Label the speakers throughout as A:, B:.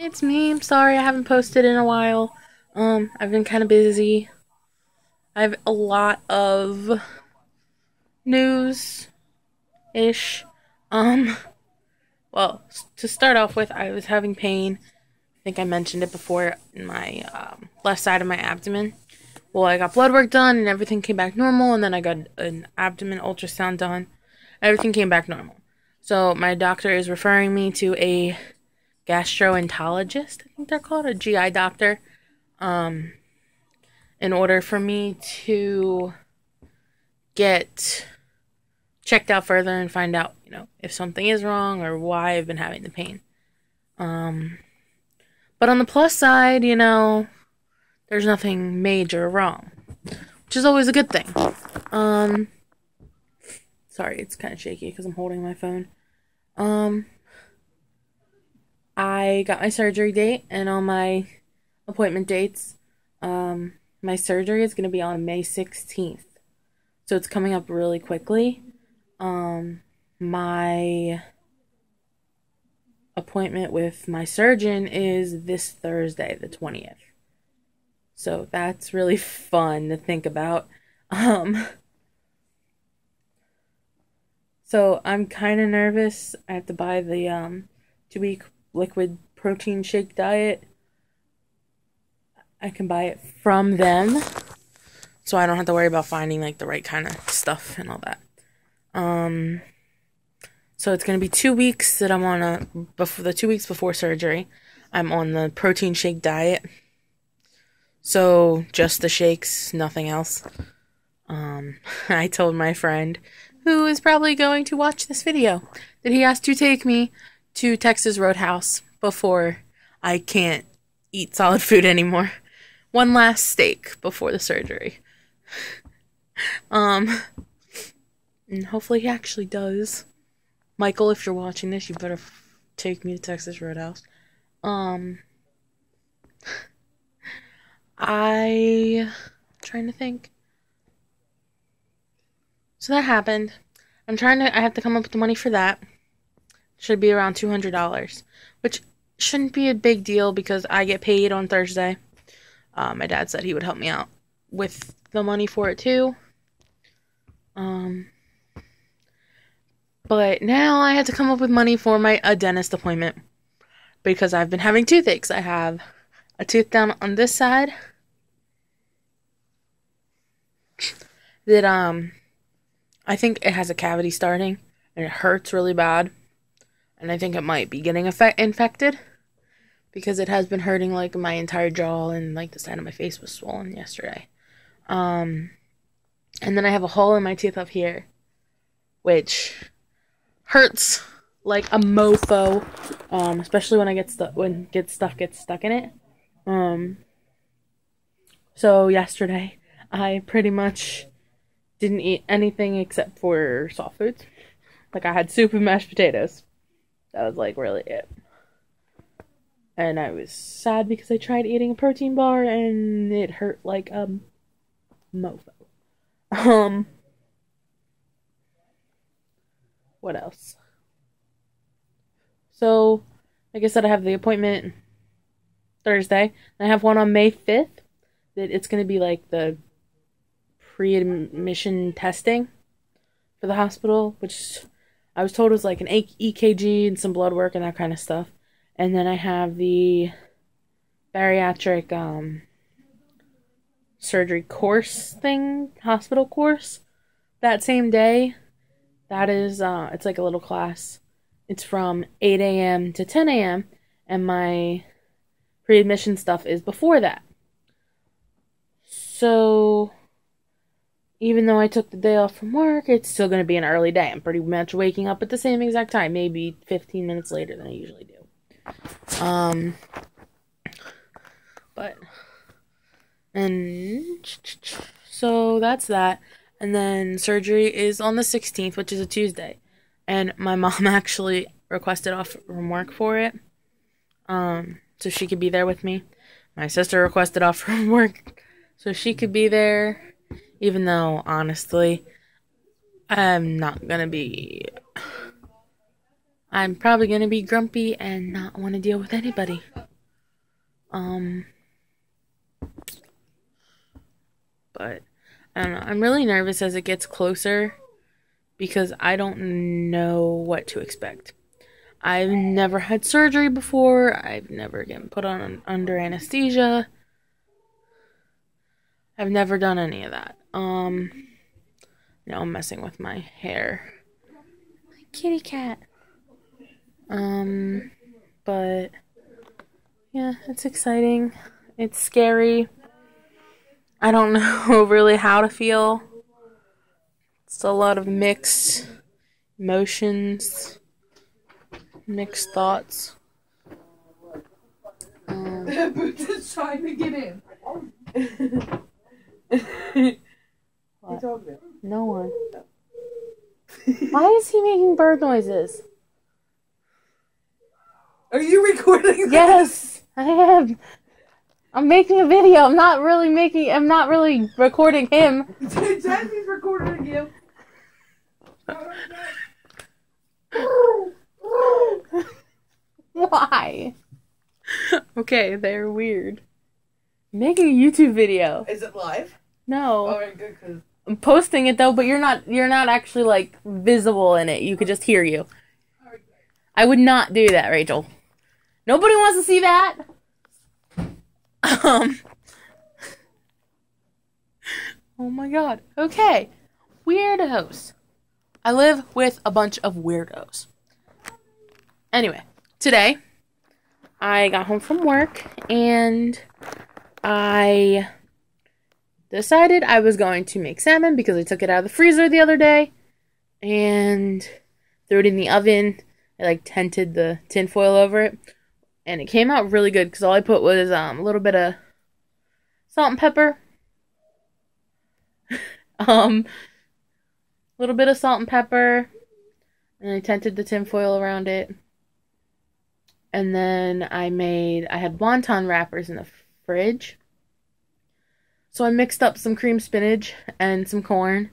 A: It's me. I'm sorry I haven't posted in a while. I've been kind of busy. I have a lot of news ish. Um, well, to start off with, I was having pain. I think I mentioned it before in my left side of my abdomen. Well, I got blood work done and everything came back normal, and then I got an abdomen ultrasound done. Everything came back normal. So my doctor is referring me to a gastroenterologist, I think they're called, a GI doctor, um, in order for me to get checked out further and find out, if something is wrong or why I've been having the pain. But on the plus side, there's nothing major wrong, which is always a good thing. Sorry, it's kind of shaky because I'm holding my phone. I got my surgery date, and on my appointment dates, my surgery is going to be on May 16th. So it's coming up really quickly. My appointment with my surgeon is this Thursday, the 20th. So that's really fun to think about. So I'm kind of nervous. I have to buy the 2-week liquid protein shake diet. I can buy it from them, so I don't have to worry about finding the right kind of stuff and all that. So it's gonna be 2 weeks that I'm on the 2 weeks before surgery. I'm on the protein shake diet. So just the shakes, nothing else. I told my friend, who is probably going to watch this video, that he has to take me to Texas Roadhouse before I can't eat solid food anymore. One last steak before the surgery. And hopefully he actually does. Michael, if you're watching this, you better take me to Texas Roadhouse. I'm trying to think. So that happened. I have to come up with the money for that. Should be around $200, which shouldn't be a big deal because I get paid on Thursday. My dad said he would help me out with the money for it too. But now I had to come up with money for a dentist appointment because I've been having toothaches. I have a tooth down on this side that I think it has a cavity starting and it hurts really bad. And I think it might be getting infected because it has been hurting my entire jaw, and the side of my face was swollen yesterday. And then I have a hole in my tooth up here, which hurts like a mofo, especially when stuff gets stuck in it. So yesterday I pretty much didn't eat anything except for soft foods. I had soup and mashed potatoes. That was really it. And I was sad because I tried eating a protein bar and it hurt like a mofo. What else? So, like I said, I have the appointment Thursday. And I have one on May 5th. That it's going to be the pre-admission testing for the hospital, which I was told was an EKG and some blood work and that kind of stuff. And then I have the bariatric surgery course thing, hospital course, that same day. That is, it's a little class. It's from 8 a.m. to 10 a.m. And my pre-admission stuff is before that. So, even though I took the day off from work, it's still going to be an early day. I'm pretty much waking up at the same exact time, maybe 15 minutes later than I usually do. So that's that. And then surgery is on the 16th, which is a Tuesday. And my mom actually requested off from work for it, so she could be there with me. My sister requested off from work so she could be there, even though, honestly, I'm probably going to be grumpy and not want to deal with anybody. But I don't know. I'm really nervous as it gets closer because I don't know what to expect. I've never had surgery before. I've never been put on under anesthesia. I've never done any of that. Now I'm messing with my hair. My kitty cat. But yeah, it's exciting. It's scary. I don't know really how to feel. It's a lot of mixed emotions, mixed thoughts.
B: Boots is trying to get in.
A: What? No one. Why is he making bird noises?
B: Are you recording this?
A: Yes, I am. I'm making a video. I'm not really recording him.
B: Jesse's recording you.
A: Why? Okay, they're weird. I'm making a YouTube video.
B: Is it live?
A: No.
B: Alright, good, cause
A: I'm posting it though, but you're not actually like visible in it. You could just hear you. I would not do that, Rachel. Nobody wants to see that. Oh my god. Okay. Weirdos. I live with a bunch of weirdos. Anyway, today I got home from work and I decided I was going to make salmon because I took it out of the freezer the other day and threw it in the oven. I like tented the tin foil over it and it came out really good because all I put was a little bit of salt and pepper. Little bit of salt and pepper, and I tented the tin foil around it. And then I had wonton wrappers in the fridge. So I mixed up some cream spinach and some corn.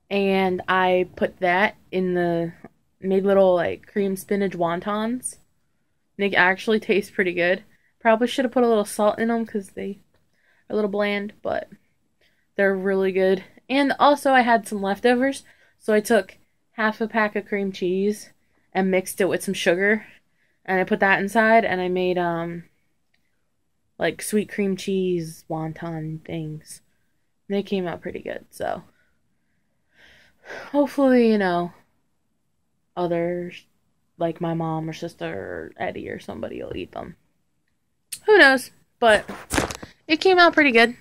A: And I put that made little like cream spinach wontons. They actually taste pretty good. Probably should have put a little salt in them because they are a little bland, but they're really good. And also I had some leftovers, so I took half a pack of cream cheese and mixed it with some sugar. And I put that inside and I made like sweet cream cheese wonton things. And they came out pretty good, so hopefully, others like my mom or sister or Eddie or somebody will eat them. Who knows? But it came out pretty good.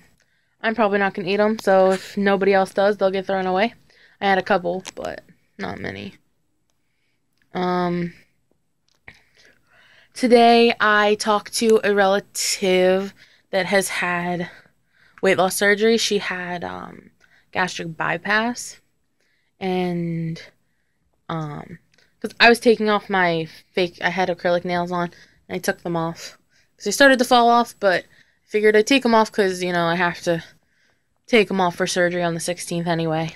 A: I'm probably not going to eat them, so if nobody else does, they'll get thrown away. I had a couple, but not many. Today I talked to a relative that has had weight loss surgery. She had gastric bypass, and because I was taking off my I had acrylic nails on, and I took them off because they started to fall off, but figured I'd take them off because, I have to take them off for surgery on the 16th anyway.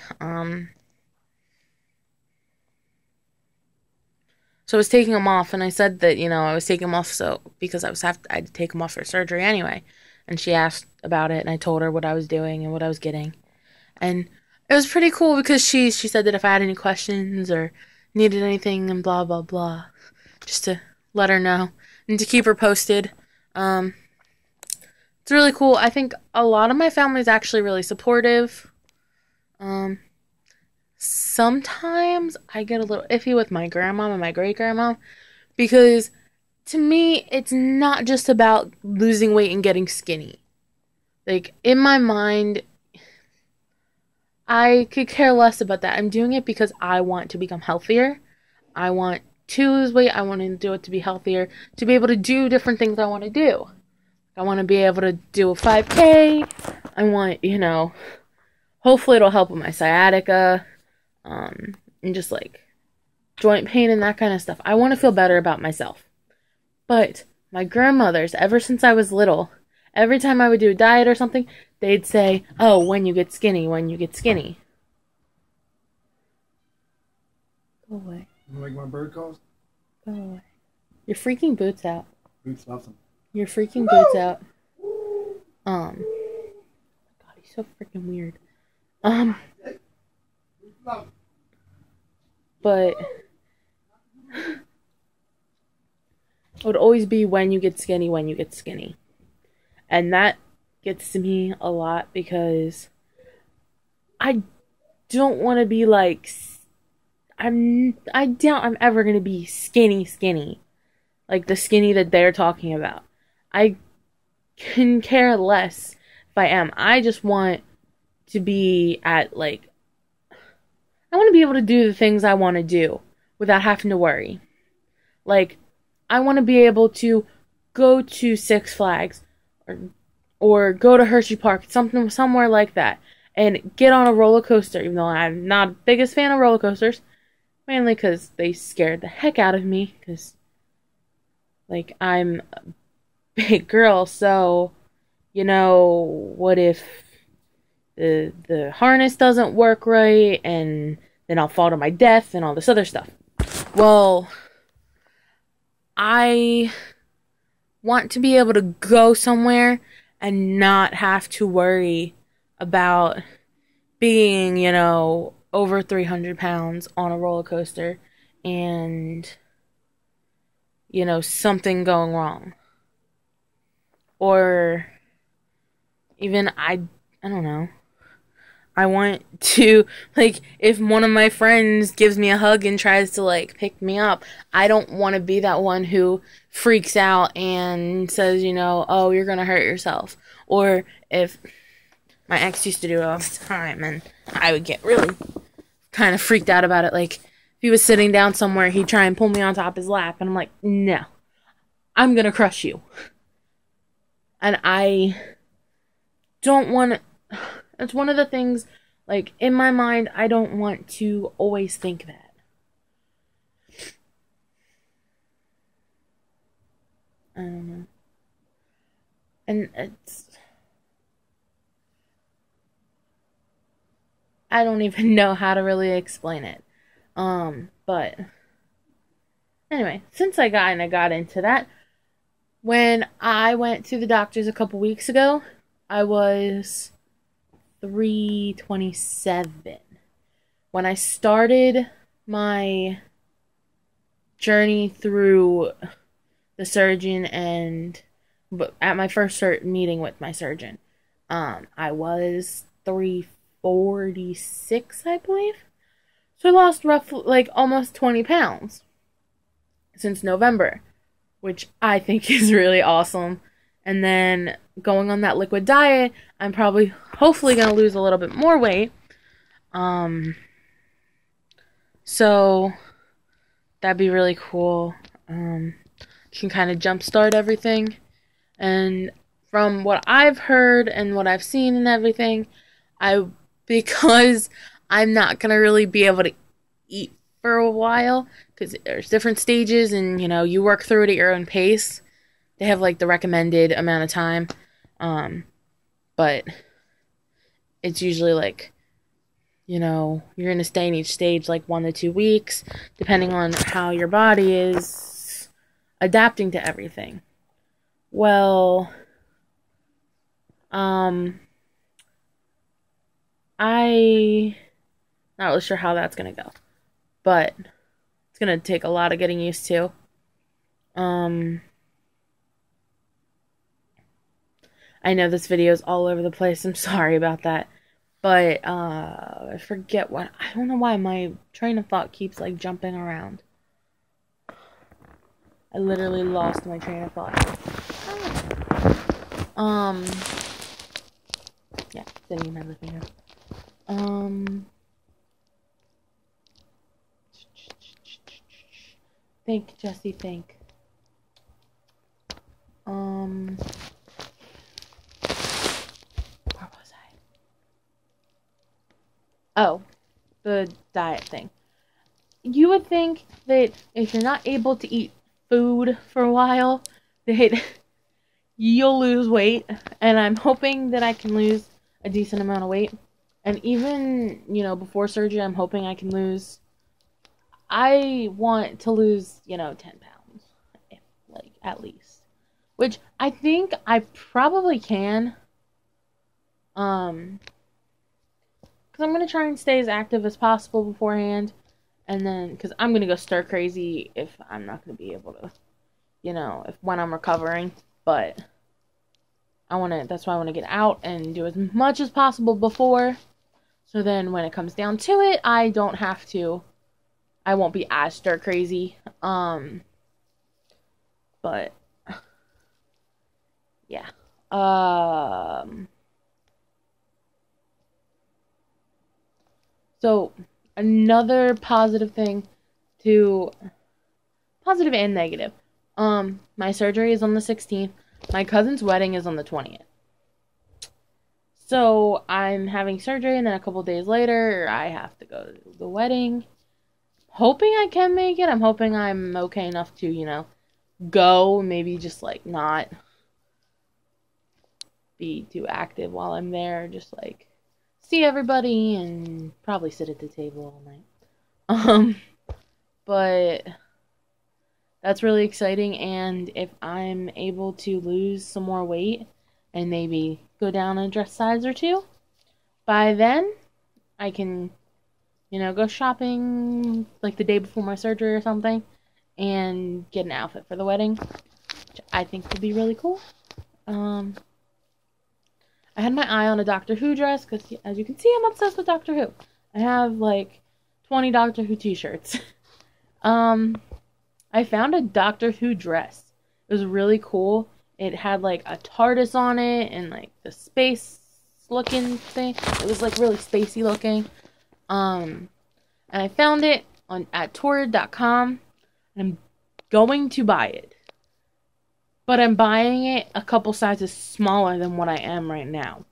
A: So I was taking them off, and I said that, I was taking them off because I had to take them off for surgery anyway. And she asked about it, and I told her what I was doing and what I was getting. And it was pretty cool because she said that if I had any questions or needed anything and blah, blah, blah, just to let her know and to keep her posted. It's really cool. I think a lot of my family is actually really supportive. Sometimes I get a little iffy with my grandma and my great-grandma because to me, it's not just about losing weight and getting skinny. Like, in my mind, I could care less about that. I'm doing it because I want to become healthier. I want to lose weight. I want to do it to be healthier, to be able to do different things I want to do. I want to be able to do a 5K. I want, hopefully it'll help with my sciatica, and just like joint pain and that kind of stuff. I want to feel better about myself. But my grandmothers, ever since I was little, every time I would do a diet or something, they'd say, "Oh, when you get skinny, when you get skinny." Go away.
C: You like my bird calls?
A: Go away. You're freaking Boots out.
C: Boots loves them.
A: your freaking boots out. God, he's so freaking weird. But it would always be when you get skinny. And that gets to me a lot because I don't want to be like, I doubt I'm ever going to be skinny. Like the skinny that they're talking about. I can care less if I am. I just want to be at like, I want to be able to do the things I want to do without having to worry. Like, I want to be able to go to Six Flags or go to Hershey Park, somewhere like that, and get on a roller coaster, even though I'm not the biggest fan of roller coasters, mainly because they scared the heck out of me, because, like, I'm a big girl, so, you know, what if the harness doesn't work right, and then I'll fall to my death, and all this other stuff. Well, I want to be able to go somewhere and not have to worry about being, you know, over 300 pounds on a roller coaster and, you know, something going wrong. Or even, I don't know. I want to, like, if one of my friends gives me a hug and tries to, like, pick me up, I don't want to be that one who freaks out and says, you know, oh, you're going to hurt yourself. Or if my ex used to do it all the time, and I would get really kind of freaked out about it. Like, if he was sitting down somewhere, he'd try and pull me on top of his lap, and I'm like, no, I'm going to crush you. And I don't want to... It's one of the things, like, in my mind, I don't want to always think that. I don't know. And it's... I don't even know how to really explain it. But... Anyway, since I got into that, when I went to the doctors a couple weeks ago, I was 327. When I started my journey through the surgeon and at my first meeting with my surgeon, I was 346, I believe. So I lost roughly like almost 20 pounds since November, which I think is really awesome. And then going on that liquid diet, I'm hopefully going to lose a little bit more weight. So that'd be really cool. Can kind of jumpstart everything. And from what I've heard and what I've seen and everything, because I'm not going to really be able to eat for a while, because there's different stages and, you know, you work through it at your own pace. They have, like, the recommended amount of time, but it's usually, like, you know, you're going to stay in each stage, like, 1 to 2 weeks, depending on how your body is adapting to everything. Well, I'm not really sure how that's going to go, but it's going to take a lot of getting used to. I know this video is all over the place. I'm sorry about that. But, I forget I don't know why my train of thought keeps, like, jumping around. I literally lost my train of thought. Yeah, sitting in my living room. Think, Jesse, think. Oh, the diet thing. You would think that if you're not able to eat food for a while, that you'll lose weight. And I'm hoping that I can lose a decent amount of weight. And even, you know, before surgery, I'm hoping I can lose... I want to lose, you know, 10 pounds. Like, at least. which I think I probably can. Because I'm going to try and stay as active as possible beforehand. And then, because I'm going to go stir crazy if I'm not going to be able to, when I'm recovering. But that's why I want to get out and do as much as possible before. So then when it comes down to it, I won't be as stir crazy. But, yeah. So, another positive and negative. My surgery is on the 16th. My cousin's wedding is on the 20th. So, I'm having surgery, and then a couple days later, I have to go to the wedding. Hoping I can make it. I'm hoping I'm okay enough to, go. Maybe just, not be too active while I'm there. Just, see everybody and probably sit at the table all night. But that's really exciting, and if I'm able to lose some more weight and maybe go down a dress size or two, by then I can, go shopping the day before my surgery or something and get an outfit for the wedding, which I think would be really cool. I had my eye on a Doctor Who dress, because as you can see, I'm obsessed with Doctor Who. I have, 20 Doctor Who t-shirts. I found a Doctor Who dress. It was really cool. It had, a TARDIS on it, and, the space-looking thing. It was, really spacey looking. And I found it at Torrid.com, and I'm going to buy it. But I'm buying it a couple sizes smaller than what I am right now.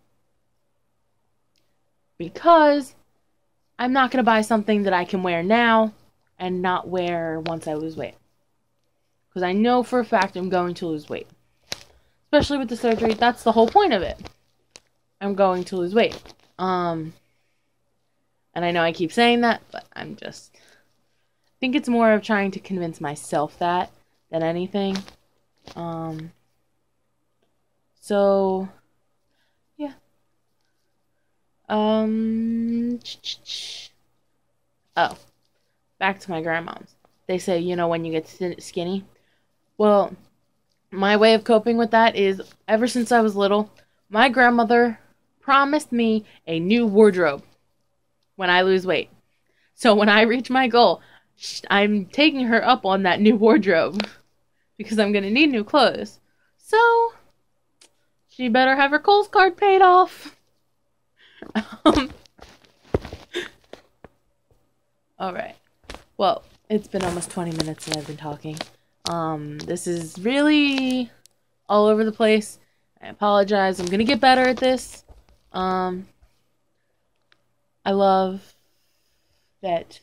A: Because I'm not going to buy something that I can wear now and not wear once I lose weight. Because I know for a fact I'm going to lose weight. Especially with the surgery. That's the whole point of it. I'm going to lose weight. And I know I keep saying that, but I think it's more of trying to convince myself that than anything. So, yeah. Oh, back to my grandmom's. They say, when you get skinny. Well, my way of coping with that is, ever since I was little, my grandmother promised me a new wardrobe when I lose weight. So when I reach my goal, I'm taking her up on that new wardrobe. Because I'm going to need new clothes. So, she better have her Kohl's card paid off. Alright. Well, it's been almost 20 minutes and I've been talking. This is really all over the place. I apologize. I'm going to get better at this. I love that,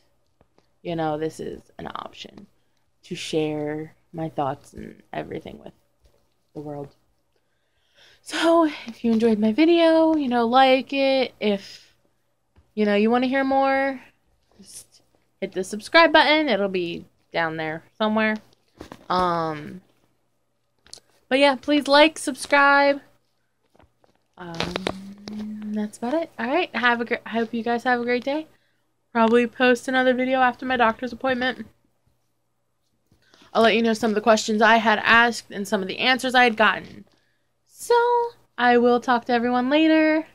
A: this is an option to share my thoughts and everything with the world. So, if you enjoyed my video, like it. If, you want to hear more, just hit the subscribe button. It'll be down there somewhere. But yeah, please subscribe. That's about it. Alright, I hope you guys have a great day. Probably post another video after my doctor's appointment. I'll let you know some of the questions I had asked and some of the answers I had gotten. So, I will talk to everyone later.